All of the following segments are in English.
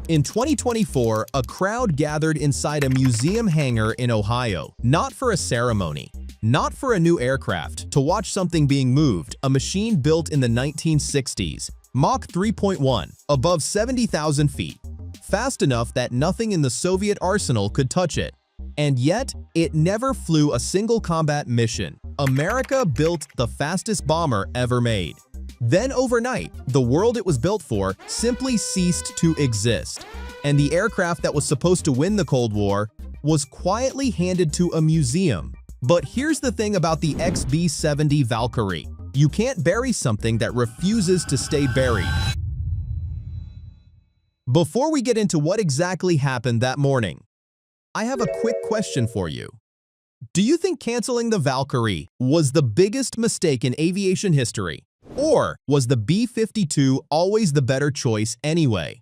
In 2024, a crowd gathered inside a museum hangar in Ohio, not for a ceremony, not for a new aircraft, to watch something being moved, a machine built in the 1960s, Mach 3.1, above 70,000 feet, fast enough that nothing in the Soviet arsenal could touch it. And yet, it never flew a single combat mission. America built the fastest bomber ever made. Then overnight, the world it was built for simply ceased to exist, and the aircraft that was supposed to win the Cold War was quietly handed to a museum. But here's the thing about the XB-70 Valkyrie. You can't bury something that refuses to stay buried. Before we get into what exactly happened that morning, I have a quick question for you. Do you think canceling the Valkyrie was the biggest mistake in aviation history? Or was the B-52 always the better choice anyway?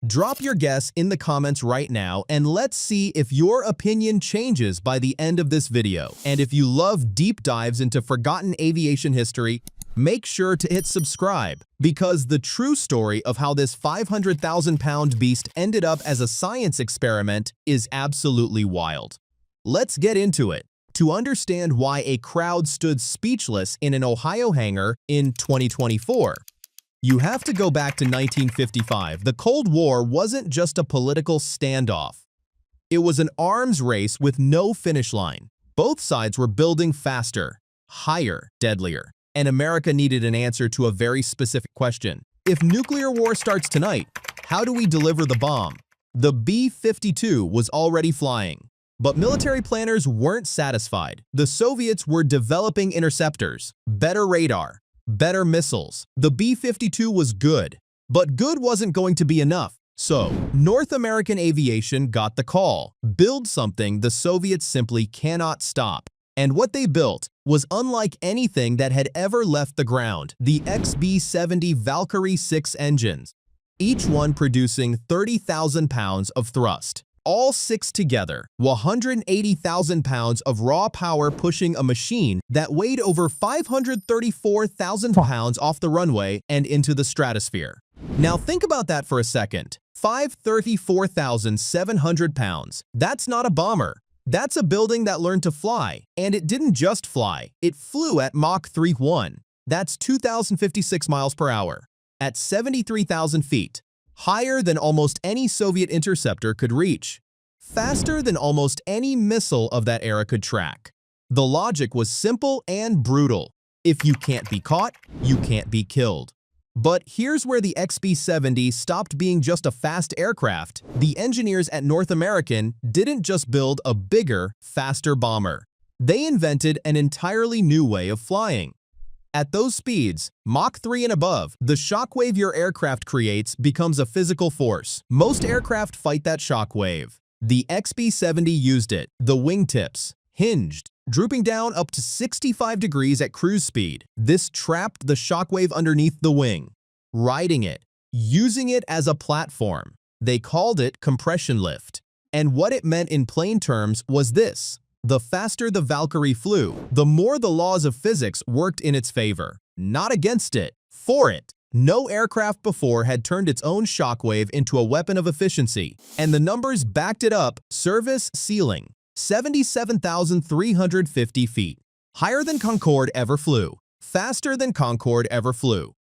Drop your guess in the comments right now and let's see if your opinion changes by the end of this video. And if you love deep dives into forgotten aviation history, make sure to hit subscribe, because the true story of how this 500,000-pound beast ended up as a science experiment is absolutely wild. Let's get into it. To understand why a crowd stood speechless in an Ohio hangar in 2024, you have to go back to 1955. The Cold War wasn't just a political standoff. It was an arms race with no finish line. Both sides were building faster, higher, deadlier, and America needed an answer to a very specific question. If nuclear war starts tonight, how do we deliver the bomb? The B-52 was already flying. But military planners weren't satisfied. The Soviets were developing interceptors, better radar, better missiles. The B-52 was good, but good wasn't going to be enough. So, North American Aviation got the call. Build something the Soviets simply cannot stop. And what they built was unlike anything that had ever left the ground. The XB-70 Valkyrie 6 engines, each one producing 30,000 pounds of thrust. All six together, 180,000 pounds of raw power, pushing a machine that weighed over 534,000 pounds off the runway and into the stratosphere. Now think about that for a second. 534,700 pounds. That's not a bomber. That's a building that learned to fly. And it didn't just fly. It flew at Mach 3.1. That's 2,056 miles per hour. At 73,000 feet. Higher than almost any Soviet interceptor could reach, faster than almost any missile of that era could track. The logic was simple and brutal. If you can't be caught, you can't be killed. But here's where the XB-70 stopped being just a fast aircraft. The engineers at North American didn't just build a bigger, faster bomber. They invented an entirely new way of flying. At those speeds, Mach 3 and above, the shockwave your aircraft creates becomes a physical force. Most aircraft fight that shockwave. The XB-70 used it. The wingtips hinged, drooping down up to 65 degrees at cruise speed. This trapped the shockwave underneath the wing. Riding it, using it as a platform. They called it compression lift. And what it meant in plain terms was this. The faster the Valkyrie flew, the more the laws of physics worked in its favor. Not against it, for it. No aircraft before had turned its own shockwave into a weapon of efficiency, and the numbers backed it up. Service ceiling, 77,350 feet. Higher than Concorde ever flew. Faster than Concorde ever flew.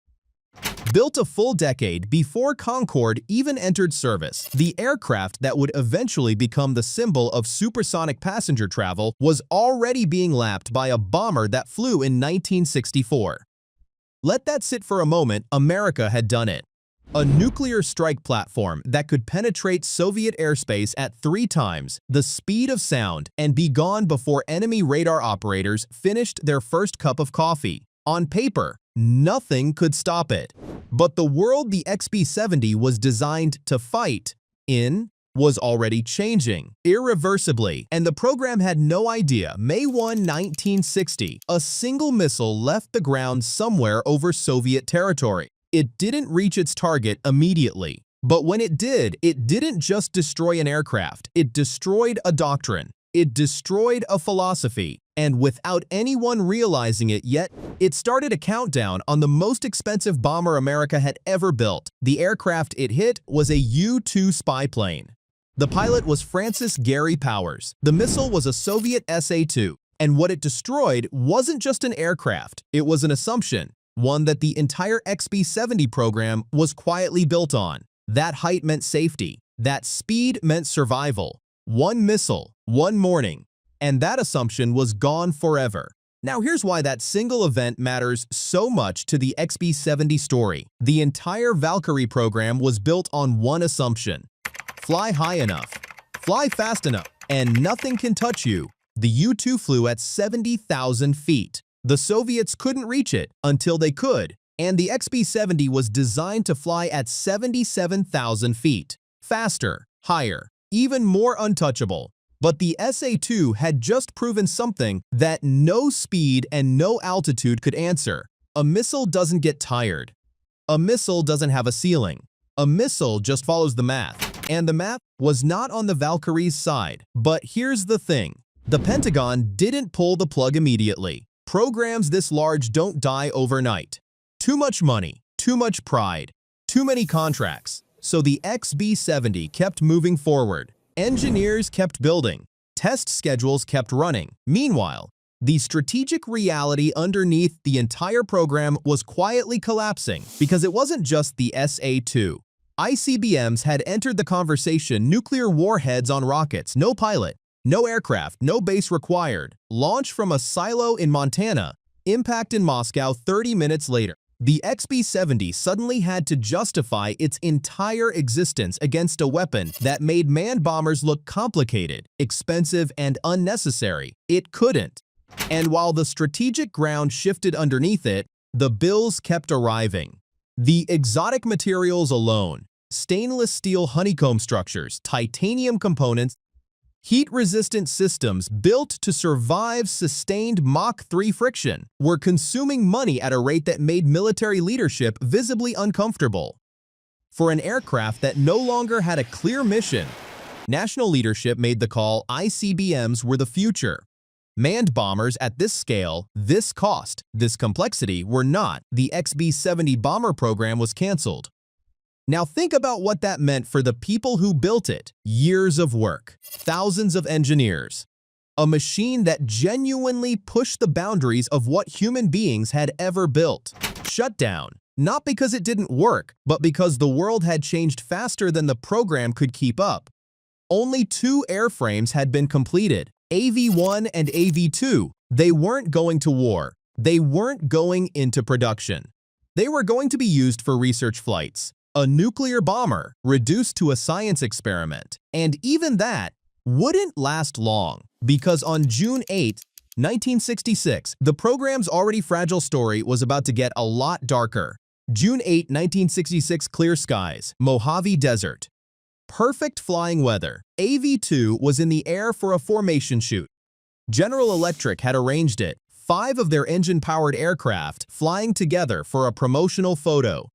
Built a full decade before Concorde even entered service, the aircraft that would eventually become the symbol of supersonic passenger travel was already being lapped by a bomber that flew in 1964. Let that sit for a moment. America had done it. A nuclear strike platform that could penetrate Soviet airspace at 3 times the speed of sound and be gone before enemy radar operators finished their first cup of coffee. On paper, nothing could stop it. But the world the XB-70 was designed to fight in was already changing irreversibly, and the program had no idea. May 1, 1960, a single missile left the ground somewhere over Soviet territory. It didn't reach its target immediately, but when it did, it didn't just destroy an aircraft, it destroyed a doctrine. It destroyed a philosophy, and without anyone realizing it yet, it started a countdown on the most expensive bomber America had ever built. The aircraft it hit was a U-2 spy plane. The pilot was Francis Gary Powers. The missile was a Soviet SA-2, and what it destroyed wasn't just an aircraft, it was an assumption, one that the entire XB-70 program was quietly built on. That height meant safety, that speed meant survival. One missile, one morning, and that assumption was gone forever. Now here's why that single event matters so much to the XB-70 story. The entire Valkyrie program was built on one assumption: fly high enough, fly fast enough, and nothing can touch you. The U-2 flew at 70,000 feet. The Soviets couldn't reach it until they could, and the XB-70 was designed to fly at 77,000 feet. Faster, higher, even more untouchable. But the SA-2 had just proven something that no speed and no altitude could answer. A missile doesn't get tired. A missile doesn't have a ceiling. A missile just follows the math. And the math was not on the Valkyrie's side. But here's the thing. The Pentagon didn't pull the plug immediately. Programs this large don't die overnight. Too much money, too much pride, too many contracts. So the XB-70 kept moving forward. Engineers kept building. Test schedules kept running. Meanwhile, the strategic reality underneath the entire program was quietly collapsing because it wasn't just the SA-2. ICBMs had entered the conversation, nuclear warheads on rockets, no pilot, no aircraft, no base required. Launch from a silo in Montana, impact in Moscow 30 minutes later. The XB-70 suddenly had to justify its entire existence against a weapon that made manned bombers look complicated, expensive, and unnecessary. It couldn't. And while the strategic ground shifted underneath it, the bills kept arriving. The exotic materials alone, stainless steel honeycomb structures, titanium components, heat-resistant systems built to survive sustained Mach 3 friction were consuming money at a rate that made military leadership visibly uncomfortable. For an aircraft that no longer had a clear mission, national leadership made the call ICBMs were the future. Manned bombers at this scale, this cost, this complexity were not. The XB-70 bomber program was canceled. Now think about what that meant for the people who built it. Years of work, thousands of engineers. A machine that genuinely pushed the boundaries of what human beings had ever built. Shut down, not because it didn't work, but because the world had changed faster than the program could keep up. Only 2 airframes had been completed, AV-1 and AV-2. They weren't going to war. They weren't going into production. They were going to be used for research flights. A nuclear bomber reduced to a science experiment. And even that wouldn't last long, because on June 8, 1966, the program's already fragile story was about to get a lot darker. June 8, 1966, clear skies, Mojave Desert. Perfect flying weather. AV-2 was in the air for a formation shoot. General Electric had arranged it, 5 of their engine-powered aircraft flying together for a promotional photo.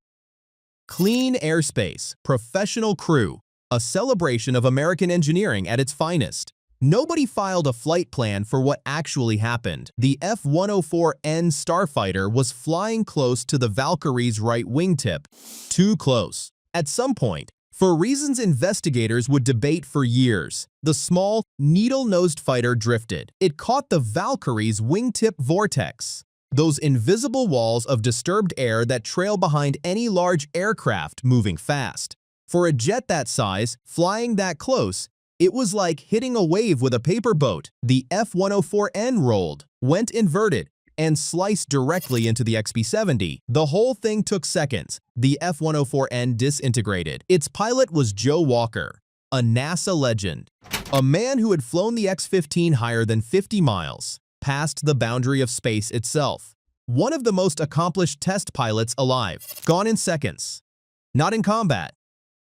Clean airspace, professional crew, a celebration of American engineering at its finest. Nobody filed a flight plan for what actually happened. The F-104N Starfighter was flying close to the Valkyrie's right wingtip. Too close. At some point, for reasons investigators would debate for years, the small, needle-nosed fighter drifted. It caught the Valkyrie's wingtip vortex. Those invisible walls of disturbed air that trail behind any large aircraft moving fast. For a jet that size, flying that close, it was like hitting a wave with a paper boat. The F-104N rolled, went inverted, and sliced directly into the XB-70. The whole thing took seconds. The F-104N disintegrated. Its pilot was Joe Walker, a NASA legend, a man who had flown the X-15 higher than 50 miles. Past the boundary of space itself. One of the most accomplished test pilots alive, gone in seconds. Not in combat.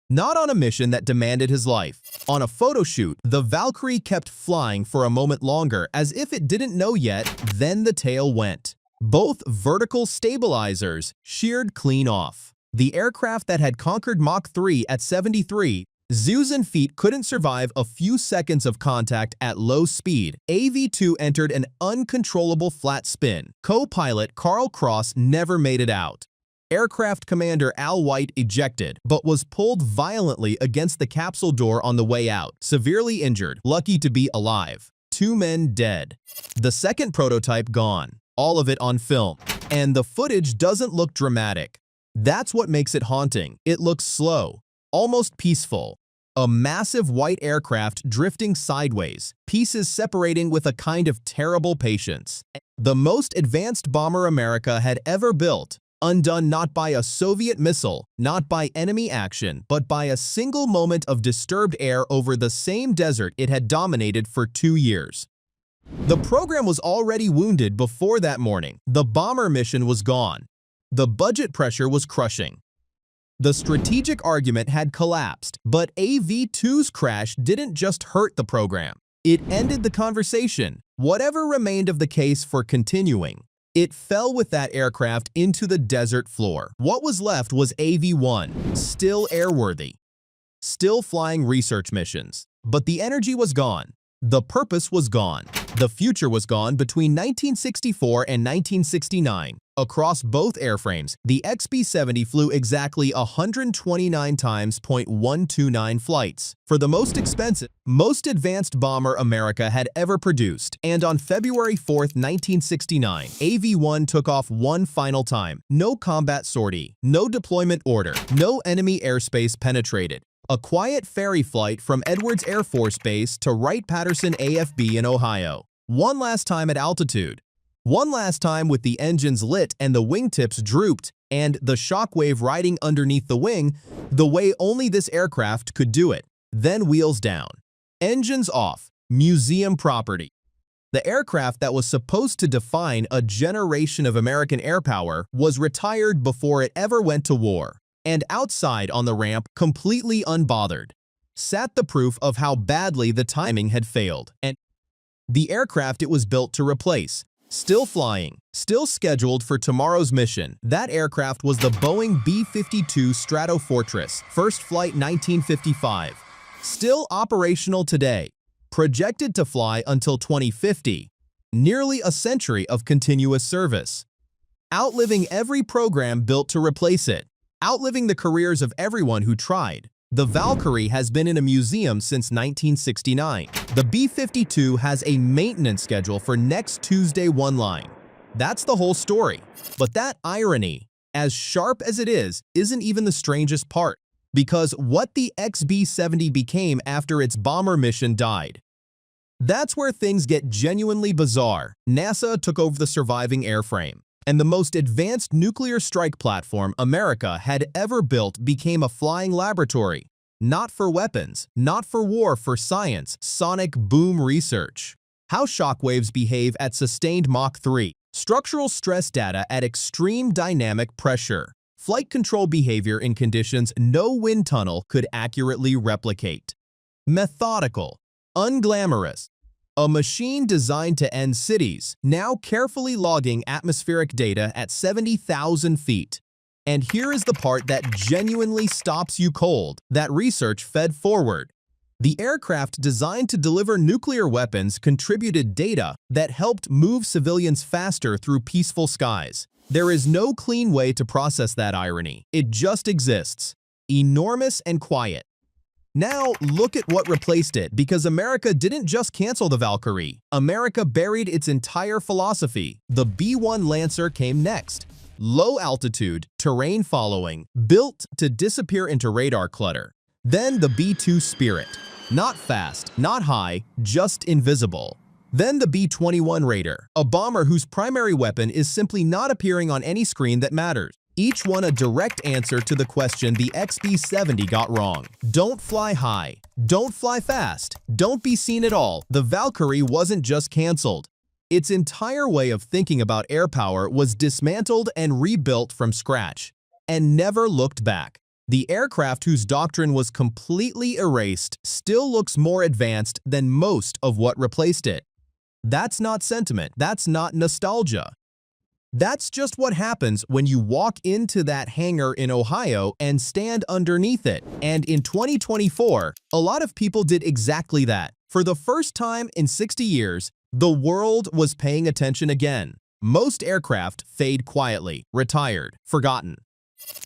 Not on a mission that demanded his life. On a photo shoot, the Valkyrie kept flying for a moment longer as if it didn't know yet, then the tail went. Both vertical stabilizers sheared clean off. The aircraft that had conquered Mach 3 at 73 Zeus and feet couldn't survive a few seconds of contact at low speed. AV-2 entered an uncontrollable flat spin. Co-pilot Carl Cross never made it out. Aircraft commander Al White ejected, but was pulled violently against the capsule door on the way out, severely injured, lucky to be alive. 2 men dead. The second prototype gone, all of it on film. And the footage doesn't look dramatic. That's what makes it haunting. It looks slow, almost peaceful. A massive white aircraft drifting sideways, pieces separating with a kind of terrible patience. The most advanced bomber America had ever built, undone not by a Soviet missile, not by enemy action, but by a single moment of disturbed air over the same desert it had dominated for 2 years. The program was already wounded before that morning. The bomber mission was gone. The budget pressure was crushing. The strategic argument had collapsed, but AV-2's crash didn't just hurt the program. It ended the conversation, whatever remained of the case for continuing. It fell with that aircraft into the desert floor. What was left was AV-1, still airworthy, still flying research missions. But the energy was gone. The purpose was gone. The future was gone between 1964 and 1969. Across both airframes, the XB-70 flew exactly 129 times .129 flights for the most expensive, most advanced bomber America had ever produced. And on February 4, 1969, AV-1 took off one final time. No combat sortie, no deployment order, no enemy airspace penetrated. A quiet ferry flight from Edwards Air Force Base to Wright-Patterson AFB in Ohio. One last time at altitude. One last time with the engines lit and the wingtips drooped and the shockwave riding underneath the wing the way only this aircraft could do it. Then wheels down. Engines off. Museum property. The aircraft that was supposed to define a generation of American air power was retired before it ever went to war. And outside on the ramp, completely unbothered, sat the proof of how badly the timing had failed. And the aircraft it was built to replace, still flying, still scheduled for tomorrow's mission. That aircraft was the Boeing B-52 Stratofortress, first flight 1955. Still operational today, projected to fly until 2050, nearly a century of continuous service. Outliving every program built to replace it. Outliving the careers of everyone who tried. The Valkyrie has been in a museum since 1969. The B-52 has a maintenance schedule for next Tuesday one line. That's the whole story. But that irony, as sharp as it is, isn't even the strangest part. Because what the XB-70 became after its bomber mission died. That's where things get genuinely bizarre. NASA took over the surviving airframe. And the most advanced nuclear strike platform America had ever built became a flying laboratory. Not for weapons, not for war, for science, sonic boom research. How shockwaves behave at sustained Mach 3. Structural stress data at extreme dynamic pressure. Flight control behavior in conditions no wind tunnel could accurately replicate. Methodical, unglamorous. A machine designed to end cities, now carefully logging atmospheric data at 70,000 feet. And here is the part that genuinely stops you cold. That research fed forward. The aircraft designed to deliver nuclear weapons contributed data that helped move civilians faster through peaceful skies. There is no clean way to process that irony. It just exists. Enormous and quiet. Now, look at what replaced it, because America didn't just cancel the Valkyrie. America buried its entire philosophy. The B-1 Lancer came next. Low altitude, terrain following, built to disappear into radar clutter. Then the B-2 Spirit. Not fast, not high, just invisible. Then the B-21 Raider, a bomber whose primary weapon is simply not appearing on any screen that matters. Each one a direct answer to the question the XB-70 got wrong. Don't fly high. Don't fly fast. Don't be seen at all. The Valkyrie wasn't just canceled. Its entire way of thinking about air power was dismantled and rebuilt from scratch, and never looked back. The aircraft whose doctrine was completely erased still looks more advanced than most of what replaced it. That's not sentiment. That's not nostalgia. That's just what happens when you walk into that hangar in Ohio and stand underneath it. And in 2024, a lot of people did exactly that. For the first time in 60 years, the world was paying attention again. Most aircraft fade quietly, retired, forgotten.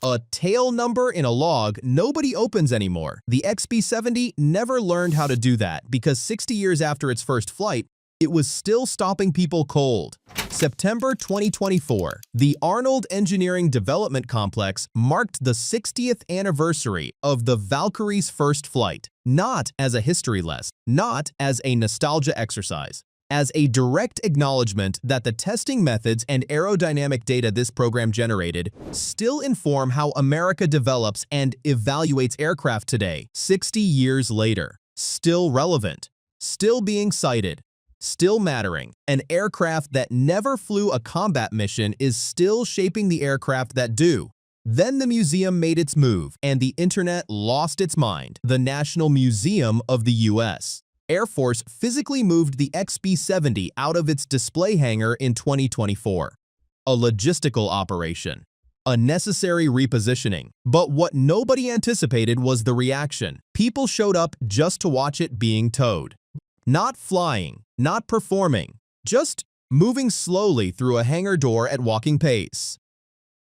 A tail number in a log nobody opens anymore. The XB-70 never learned how to do that because 60 years after its first flight, it was still stopping people cold. September 2024, the Arnold Engineering Development Complex marked the 60th anniversary of the Valkyrie's first flight, not as a history lesson, not as a nostalgia exercise, as a direct acknowledgement that the testing methods and aerodynamic data this program generated still inform how America develops and evaluates aircraft today, 60 years later. Still relevant, still being cited, still mattering. An aircraft that never flew a combat mission is still shaping the aircraft that do. Then the museum made its move, and the internet lost its mind. The National Museum of the U.S. Air Force physically moved the XB-70 out of its display hangar in 2024. A logistical operation. A necessary repositioning. But what nobody anticipated was the reaction. People showed up just to watch it being towed. Not flying, not performing, just moving slowly through a hangar door at walking pace.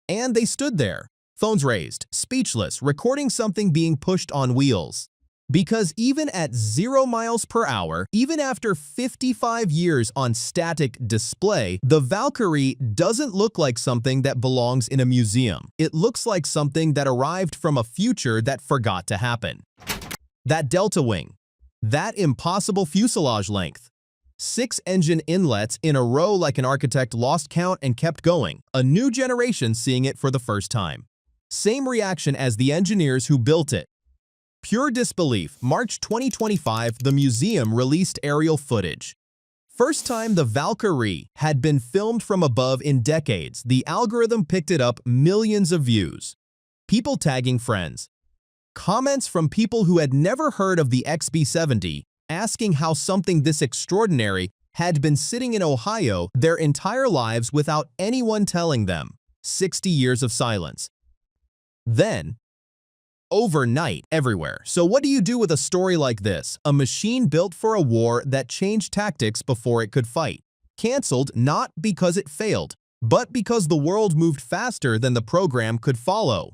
And they stood there, phones raised, speechless, recording something being pushed on wheels. Because even at 0 miles per hour, even after 55 years on static display, the Valkyrie doesn't look like something that belongs in a museum. It looks like something that arrived from a future that forgot to happen. That delta wing. That impossible fuselage length. 6 engine inlets in a row like an architect lost count and kept going. A new generation seeing it for the first time. Same reaction as the engineers who built it. Pure disbelief. March 2025, the museum released aerial footage. First time the Valkyrie had been filmed from above in decades, the algorithm picked it up millions of views. People tagging friends. Comments from people who had never heard of the XB-70, asking how something this extraordinary had been sitting in Ohio their entire lives without anyone telling them. 60 years of silence. Then, overnight, everywhere. So what do you do with a story like this? A machine built for a war that changed tactics before it could fight. Canceled not because it failed, but because the world moved faster than the program could follow.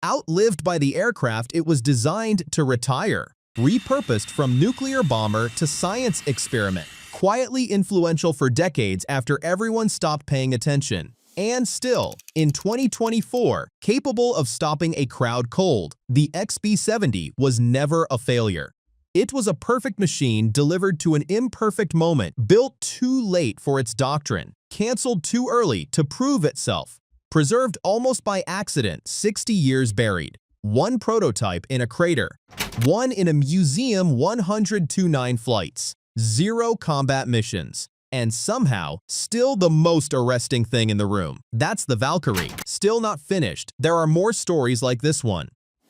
Outlived by the aircraft it was designed to retire. Repurposed from nuclear bomber to science experiment. Quietly influential for decades after everyone stopped paying attention. And still, in 2024, capable of stopping a crowd cold, the XB-70 was never a failure. It was a perfect machine delivered to an imperfect moment, built too late for its doctrine, canceled too early to prove itself, preserved almost by accident, 60 years buried. One prototype in a crater. One in a museum, 129 flights. 0 combat missions. And somehow, still the most arresting thing in the room. That's the Valkyrie. Still not finished. There are more stories like this one.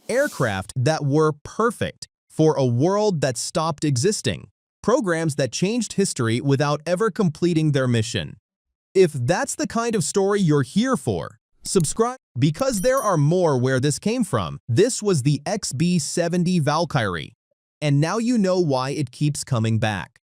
Aircraft that were perfect for a world that stopped existing. Programs that changed history without ever completing their mission. If that's the kind of story you're here for, subscribe, because there are more where this came from. This was the XB-70 Valkyrie, and now you know why it keeps coming back.